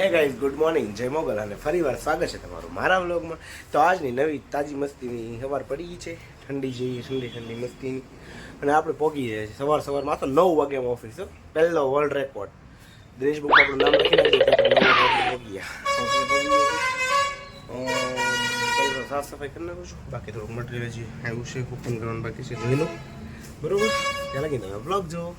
Hey guys, good morning, જય મોગલ અને ફરીવાર સ્વાગત છે તમારું મારા વ્લોગમાં. તો આજની નવી તાજી મસ્તીની સવાર પડી છે, ઠંડી જેવી ઠંડી મસ્તીની. અને આપણે પહોંચી જાય છે સવારમાં તો 9 વાગ્યામાં ઓફિસ. પહેલો વર્લ્ડ રેકોર્ડ દેશ બુક આપણું નામ લખી નાખ્યું તો 9 વાગે પહોંચી ગયા. પહેલાં સાફ સફાઈ કરી નાખું છું, બાકી થોડુંક મટીરિયલ હજી આવ્યું છે, ઓપન કરવાનું બાકી છે, જોઈ લો બરોબર. ત્યાં લગી તમે બ્લોગ જુઓ.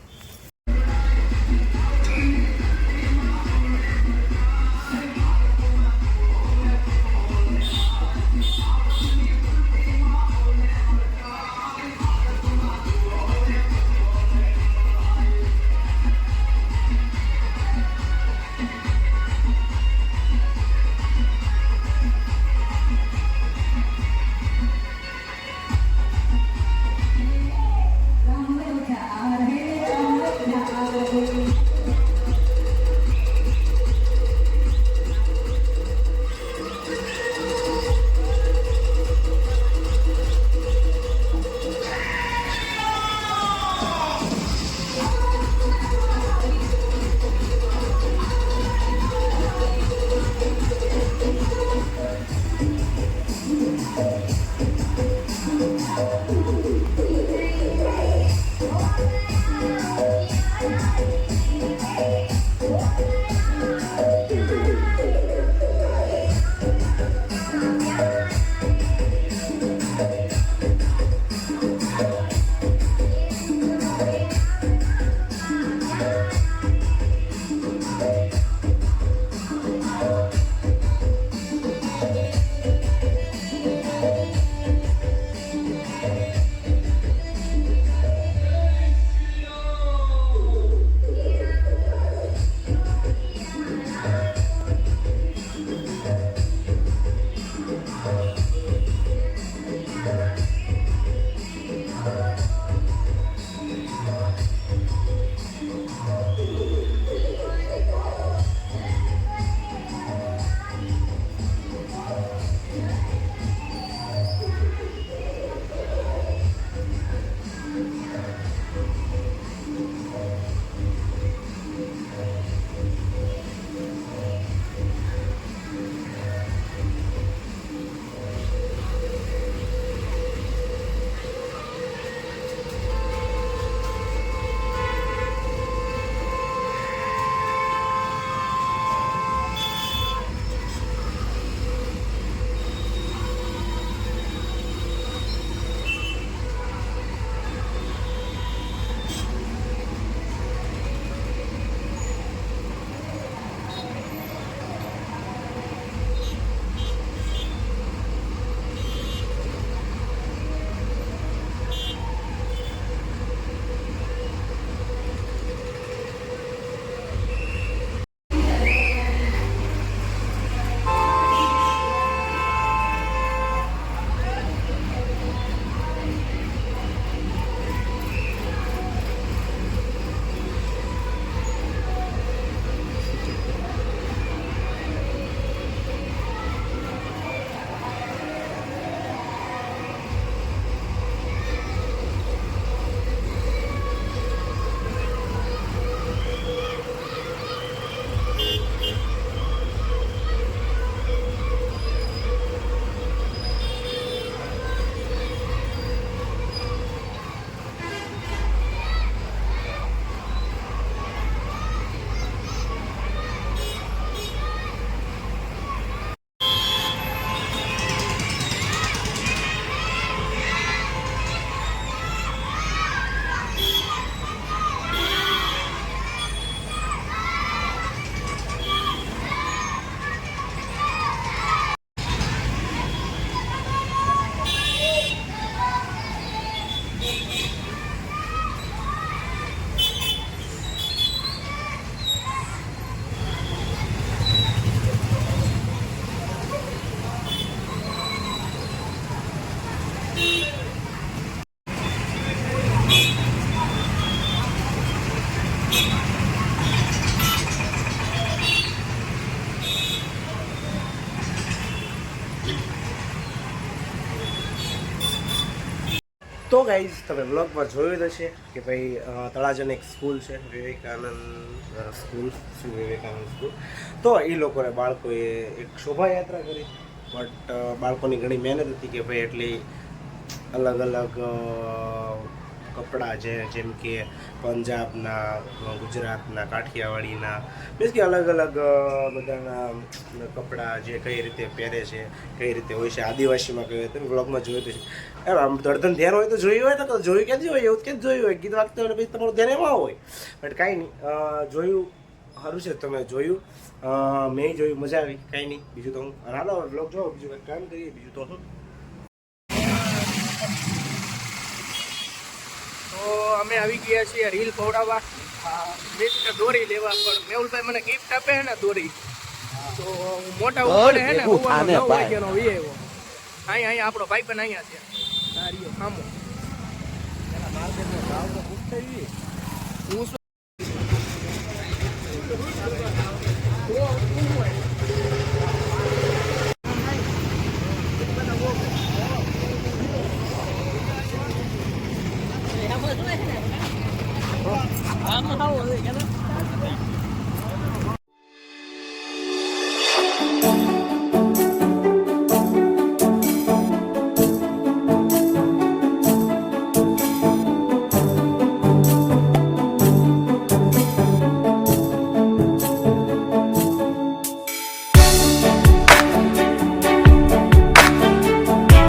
તો ગાઈઝ તમે બ્લોગમાં જોયું જ હશે કે ભાઈ તળાજાની એક સ્કૂલ છે વિવેકાનંદ સ્કૂલ શ્રી વિવેકાનંદ સ્કૂલ. તો એ લોકોને બાળકોએ એક શોભાયાત્રા કરી. બટ બાળકોની ઘણી મહેનત હતી કે ભાઈ એટલી અલગ અલગ કપડાં જેમ કે પંજાબના, ગુજરાતના, કાઠિયાવાડીના, મીન્સ કે અલગ અલગ બધાના કપડાં જે કઈ રીતે પહેરે છે, કઈ રીતે હોય છે, આદિવાસીમાં કઈ રીતે બ્લોગમાં જોયું છે. આમ દર્દન ધ્યાન હોય તો જોયું હોય તો જોયું ક્યાંથી હોય, એવું ક્યાં જોયું હોય, ગીત વાગતું હોય પછી તમારું ધ્યાન એમાં હોય. બટ કાંઈ નહીં, જોયું સારું છે, તમે જોયું, મેં જોયું, મજા આવી. કાંઈ નહીં, બીજું તો હું હાલો બ્લોગ જોઉં, બીજું કંઈક કામ કરીએ, બીજું તો શું. તો અમે આવી ગયા છીએ રીલ પવડાવવા, દોરી લેવા. પણ મેહુલભાઈ મને ગિફ્ટ આપે છે ને દોરી, તો મોટા ઉપર હે ને અહીંયા આપણો ભાઈ પણ અહીંયા છે સામો. હું